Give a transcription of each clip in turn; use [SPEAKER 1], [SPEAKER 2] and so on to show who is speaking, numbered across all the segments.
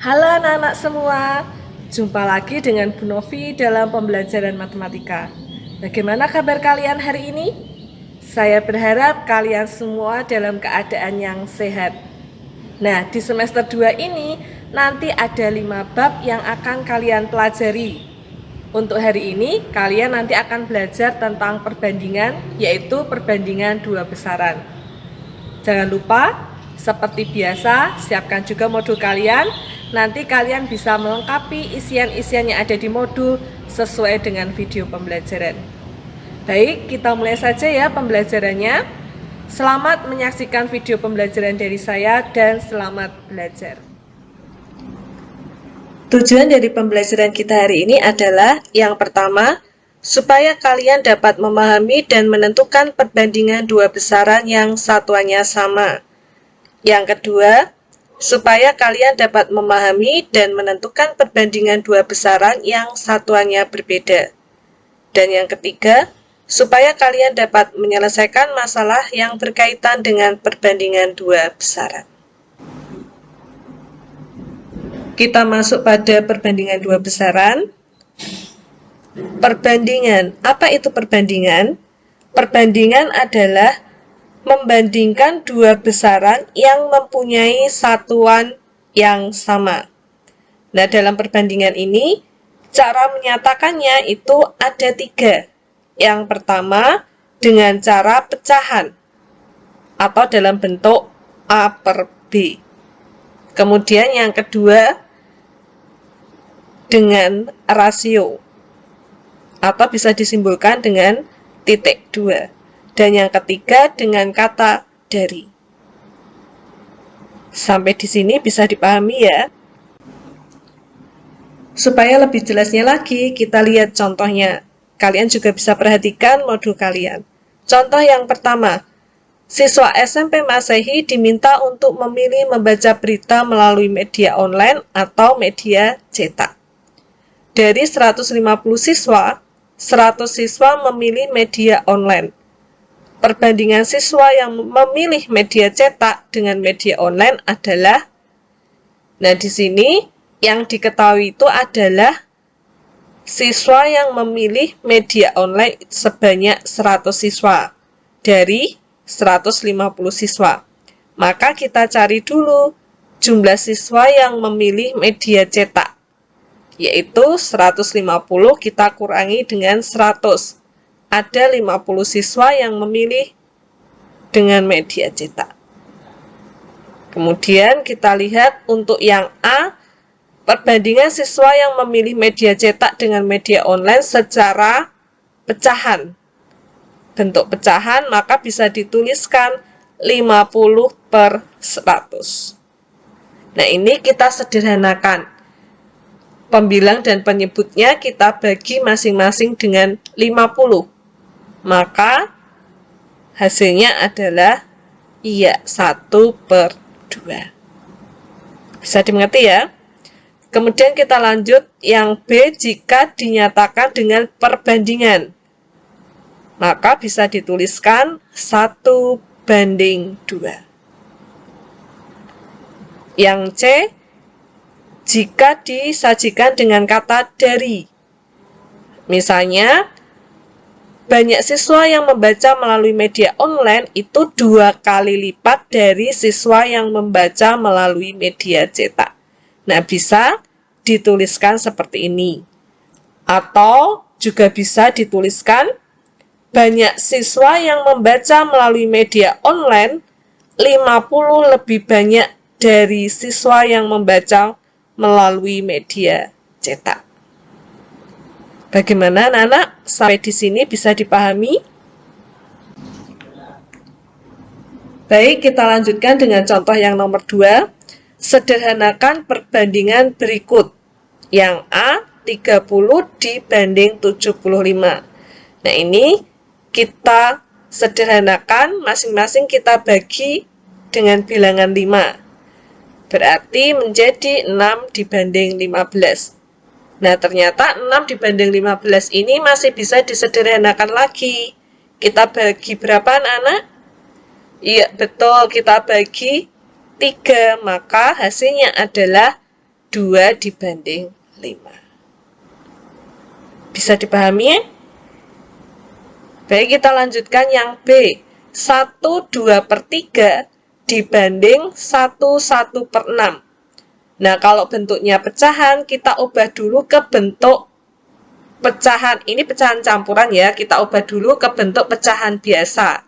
[SPEAKER 1] Halo anak-anak semua, jumpa lagi dengan Bu Novi dalam pembelajaran matematika. Bagaimana kabar kalian hari ini? Saya berharap kalian semua dalam keadaan yang sehat. Nah, di semester 2 ini nanti ada 5 bab yang akan kalian pelajari. Untuk hari ini, kalian nanti akan belajar tentang perbandingan, yaitu perbandingan dua besaran. Jangan lupa, seperti biasa, siapkan juga modul kalian. Nanti kalian bisa melengkapi isian-isian yang ada di modul sesuai dengan video pembelajaran. Baik, kita mulai saja ya pembelajarannya. Selamat menyaksikan video pembelajaran dari saya dan selamat belajar. Tujuan dari pembelajaran kita hari ini adalah yang pertama, supaya kalian dapat memahami dan menentukan perbandingan dua besaran yang satuannya sama. Yang kedua, supaya kalian dapat memahami dan menentukan perbandingan dua besaran yang satuannya berbeda. Dan yang ketiga, supaya kalian dapat menyelesaikan masalah yang berkaitan dengan perbandingan dua besaran. Kita masuk pada perbandingan dua besaran. Perbandingan, apa itu perbandingan? Perbandingan adalah membandingkan dua besaran yang mempunyai satuan yang sama. Nah, dalam perbandingan ini, cara menyatakannya itu ada 3. Yang pertama, dengan cara pecahan, atau dalam bentuk A per B. Kemudian yang kedua, dengan rasio, atau bisa disimbolkan dengan titik 2. Dan yang ketiga dengan kata dari. Sampai di sini bisa dipahami ya. Supaya lebih jelasnya lagi, kita lihat contohnya. Kalian juga bisa perhatikan modul kalian. Contoh yang pertama, siswa SMP Masehi diminta untuk memilih membaca berita melalui media online atau media cetak. Dari 150 siswa, 100 siswa memilih media online. Perbandingan siswa yang memilih media cetak dengan media online adalah, nah di sini yang diketahui itu adalah siswa yang memilih media online sebanyak 100 siswa dari 150 siswa. Maka kita cari dulu jumlah siswa yang memilih media cetak, yaitu 150 kita kurangi dengan 100. Ada 50 siswa yang memilih dengan media cetak. Kemudian kita lihat untuk yang A, perbandingan siswa yang memilih media cetak dengan media online secara pecahan. Bentuk pecahan maka bisa dituliskan 50 per 100. Nah, ini kita sederhanakan. Pembilang dan penyebutnya kita bagi masing-masing dengan 50. Maka hasilnya adalah 1 per 2. Bisa dimengerti ya? Kemudian kita lanjut yang B, jika dinyatakan dengan perbandingan. Maka bisa dituliskan 1 banding 2. Yang C, jika disajikan dengan kata dari. Misalnya, banyak siswa yang membaca melalui media online itu 2 kali lipat dari siswa yang membaca melalui media cetak. Nah, bisa dituliskan seperti ini. Atau juga bisa dituliskan banyak siswa yang membaca melalui media online 50 lebih banyak dari siswa yang membaca melalui media cetak. Bagaimana anak-anak? Sampai di sini bisa dipahami? Baik, kita lanjutkan dengan contoh yang nomor 2. Sederhanakan perbandingan berikut. Yang A, 30 dibanding 75. Nah, ini kita sederhanakan, masing-masing kita bagi dengan bilangan 5. Berarti menjadi 6 dibanding 15. Nah, ternyata 6 dibanding 15 ini masih bisa disederhanakan lagi. Kita bagi berapa anak-anak? Iya, betul. Kita bagi 3, maka hasilnya adalah 2 dibanding 5. Bisa dipahami ya? Baik, kita lanjutkan yang B. 1 2/3 dibanding 1 1/6. Nah, kalau bentuknya pecahan, kita ubah dulu ke bentuk pecahan. Ini pecahan campuran ya, kita ubah dulu ke bentuk pecahan biasa.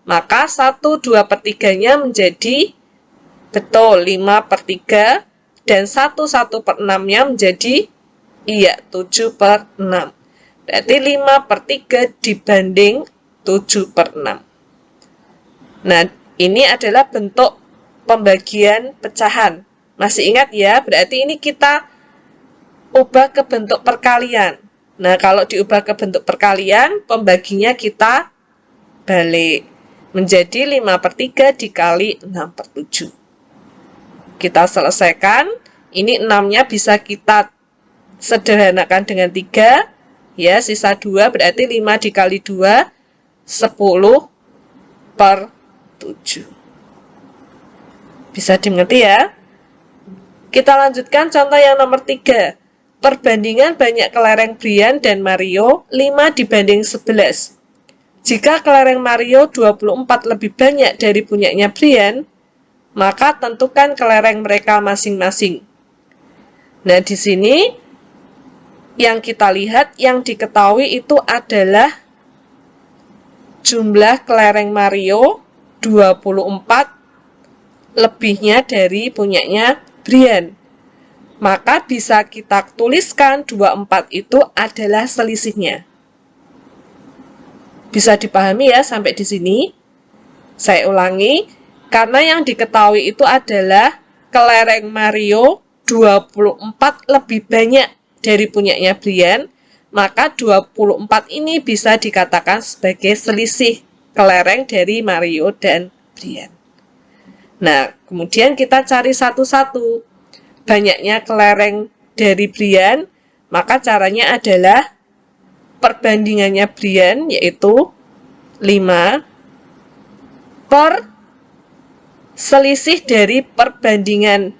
[SPEAKER 1] Maka 1 2/3-nya menjadi betul 5/3 dan 1 1/6-nya menjadi 7/6. Berarti 5/3 dibanding 7/6. Nah, ini adalah bentuk pembagian pecahan. Masih ingat ya? Berarti ini kita ubah ke bentuk perkalian. Nah, kalau diubah ke bentuk perkalian, pembaginya kita balik. Menjadi 5/3 dikali 6/7. Kita selesaikan. Ini 6-nya bisa kita sederhanakan dengan 3. Ya, sisa 2 berarti 5 dikali 2, 10/7. Bisa dimengerti ya? Kita lanjutkan contoh yang nomor 3. Perbandingan banyak kelereng Brian dan Mario 5 dibanding 11. Jika kelereng Mario 24 lebih banyak dari punyanya Brian, maka tentukan kelereng mereka masing-masing. Nah, di sini yang kita lihat, yang diketahui itu adalah jumlah kelereng Mario 24 lebihnya dari punyanya Brian. Maka bisa kita tuliskan 24 itu adalah selisihnya. Bisa dipahami ya sampai di sini? Saya ulangi, karena yang diketahui itu adalah kelereng Mario 24 lebih banyak dari punyanya Brian, maka 24 ini bisa dikatakan sebagai selisih kelereng dari Mario dan Brian. Nah, kemudian kita cari satu-satu. Banyaknya kelereng dari Brian, maka caranya adalah perbandingannya Brian, yaitu 5 per selisih dari perbandingan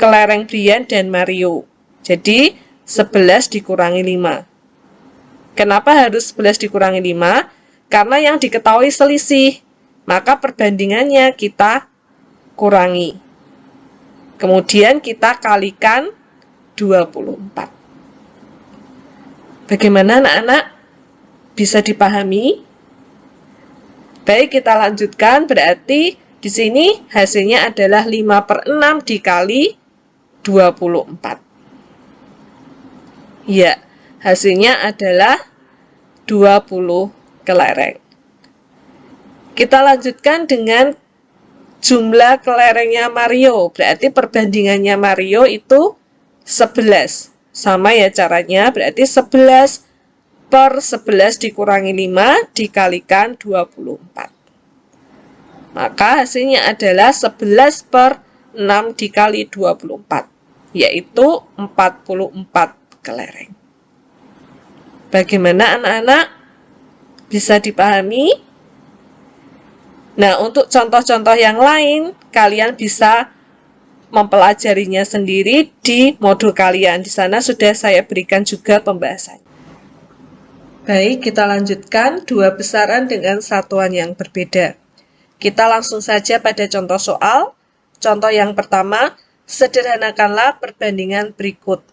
[SPEAKER 1] kelereng Brian dan Mario. Jadi, 11 dikurangi 5. Kenapa harus 11 dikurangi 5? Karena yang diketahui selisih. Maka perbandingannya kita kurangi. Kemudian kita kalikan 24. Bagaimana anak-anak? Bisa dipahami? Baik, kita lanjutkan. Berarti di sini hasilnya adalah 5/6 dikali 24. Ya, hasilnya adalah 20 kelereng. Kita lanjutkan dengan jumlah kelerengnya Mario. Berarti perbandingannya Mario itu 11. Sama ya caranya, berarti 11 per 11 dikurangi 5 dikalikan 24. Maka hasilnya adalah 11 per 6 dikali 24, yaitu 44 kelereng. Bagaimana anak-anak? Bisa dipahami? Nah, untuk contoh-contoh yang lain, kalian bisa mempelajarinya sendiri di modul kalian. Di sana sudah saya berikan juga pembahasannya. Baik, kita lanjutkan 2 besaran dengan satuan yang berbeda. Kita langsung saja pada contoh soal. Contoh yang pertama, sederhanakanlah perbandingan berikut.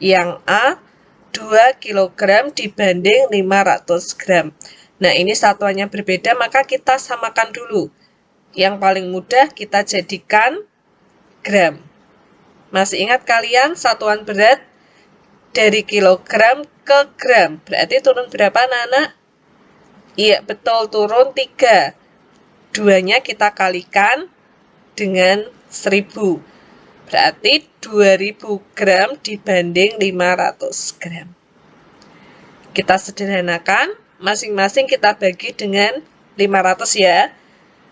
[SPEAKER 1] Yang A, 2 kg dibanding 500 gram. Nah, ini satuannya berbeda, maka kita samakan dulu. Yang paling mudah kita jadikan gram. Masih ingat kalian satuan berat dari kilogram ke gram? Berarti turun berapa anak-anak? Iya, betul, turun 3. 2-nya kita kalikan dengan 1000. Berarti 2000 gram dibanding 500 gram. Kita sederhanakan. Masing-masing kita bagi dengan 500 ya.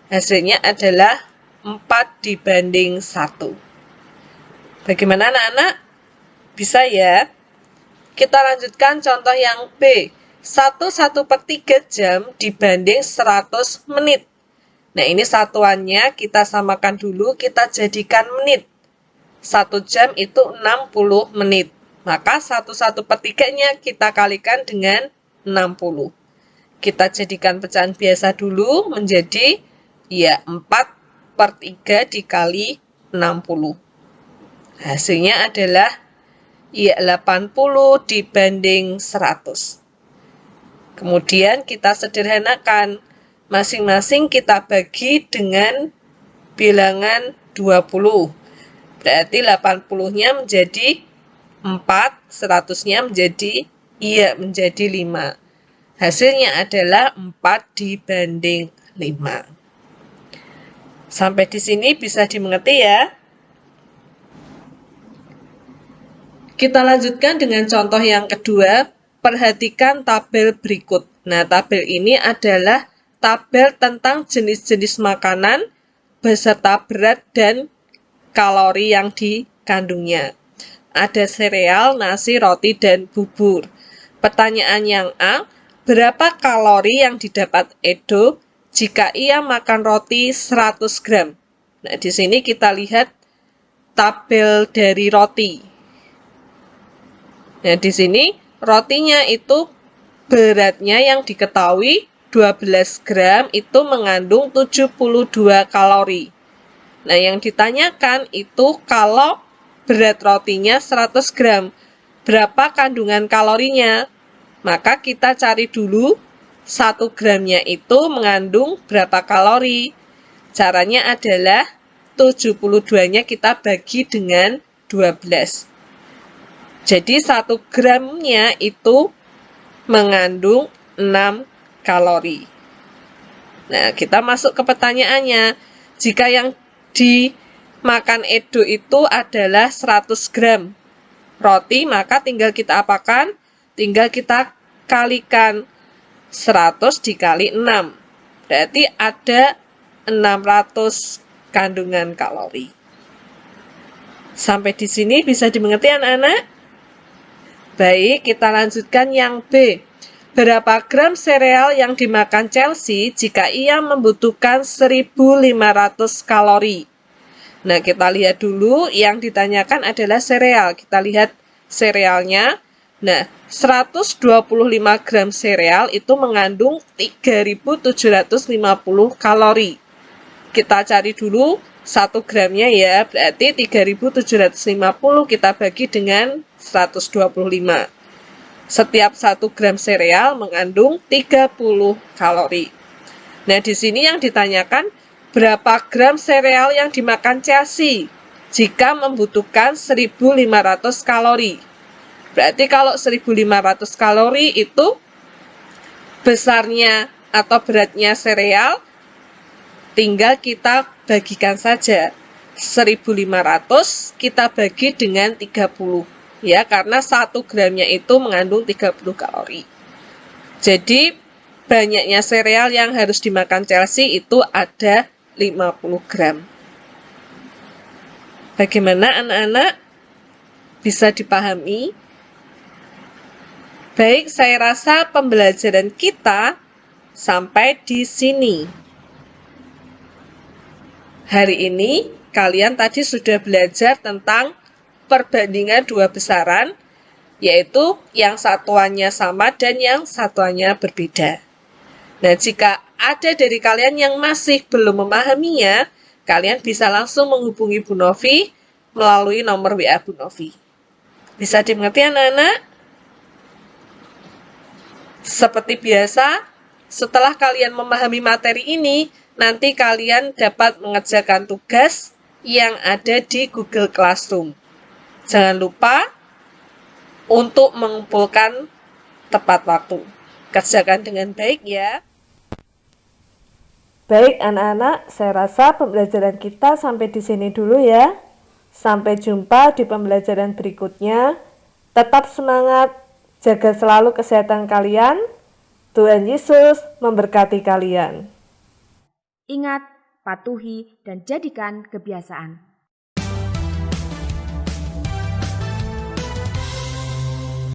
[SPEAKER 1] Hasilnya adalah 4 dibanding 1. Bagaimana anak-anak? Bisa ya? Kita lanjutkan contoh yang B. 1/3 jam dibanding 100 menit. Nah, ini satuannya kita samakan dulu, kita jadikan menit. 1 jam itu 60 menit. Maka 1/3-nya kita kalikan dengan 60. Kita jadikan pecahan biasa dulu menjadi 4/3 dikali 60. Hasilnya adalah 80 dibanding 100. Kemudian kita sederhanakan. Masing-masing kita bagi dengan bilangan 20. Berarti 80-nya menjadi 4, 100-nya menjadi 5. Hasilnya adalah 4 dibanding 5. Sampai di sini bisa dimengerti ya. Kita lanjutkan dengan contoh yang kedua. Perhatikan tabel berikut. Nah, tabel ini adalah tabel tentang jenis-jenis makanan beserta berat dan kalori yang dikandungnya. Ada sereal, nasi, roti, dan bubur. Pertanyaan yang A, berapa kalori yang didapat Edo jika ia makan roti 100 gram? Nah, di sini kita lihat tabel dari roti. Nah, di sini rotinya itu beratnya yang diketahui 12 gram itu mengandung 72 kalori. Nah, yang ditanyakan itu kalau berat rotinya 100 gram, berapa kandungan kalorinya? Maka kita cari dulu 1 gramnya itu mengandung berapa kalori. Caranya adalah 72-nya kita bagi dengan 12. Jadi 1 gramnya itu mengandung 6 kalori. Nah, kita masuk ke pertanyaannya. Jika yang dimakan Edo itu adalah 100 gram roti, maka tinggal kita apakan? Tinggal kita kalikan 100 dikali 6. Berarti ada 600 kandungan kalori. Sampai di sini bisa dimengerti anak-anak? Baik, kita lanjutkan yang B. Berapa gram sereal yang dimakan Chelsea jika ia membutuhkan 1.500 kalori? Nah, kita lihat dulu yang ditanyakan adalah sereal. Kita lihat serealnya. Nah, 125 gram sereal itu mengandung 3.750 kalori. Kita cari dulu 1 gramnya ya, berarti 3.750 kita bagi dengan 125. Setiap 1 gram sereal mengandung 30 kalori. Nah, di sini yang ditanyakan berapa gram sereal yang dimakan Chelsea jika membutuhkan 1.500 kalori. Berarti kalau 1.500 kalori itu besarnya atau beratnya sereal, tinggal kita bagikan saja. 1.500 kita bagi dengan 30. Ya, karena 1 gramnya itu mengandung 30 kalori. Jadi, banyaknya sereal yang harus dimakan Chelsea itu ada 50 gram. Bagaimana anak-anak? Bisa dipahami? Baik, saya rasa pembelajaran kita sampai di sini. Hari ini, kalian tadi sudah belajar tentang perbandingan 2 besaran, yaitu yang satuannya sama dan yang satuannya berbeda. Nah, jika ada dari kalian yang masih belum memahaminya, kalian bisa langsung menghubungi Bu Novi melalui nomor WA Bu Novi. Bisa dimengerti anak-anak? Seperti biasa, setelah kalian memahami materi ini, nanti kalian dapat mengerjakan tugas yang ada di Google Classroom. Jangan lupa untuk mengumpulkan tepat waktu. Kerjakan dengan baik ya. Baik anak-anak, saya rasa pembelajaran kita sampai di sini dulu ya. Sampai jumpa di pembelajaran berikutnya. Tetap semangat, jaga selalu kesehatan kalian. Tuhan Yesus memberkati kalian.
[SPEAKER 2] Ingat, patuhi dan jadikan kebiasaan.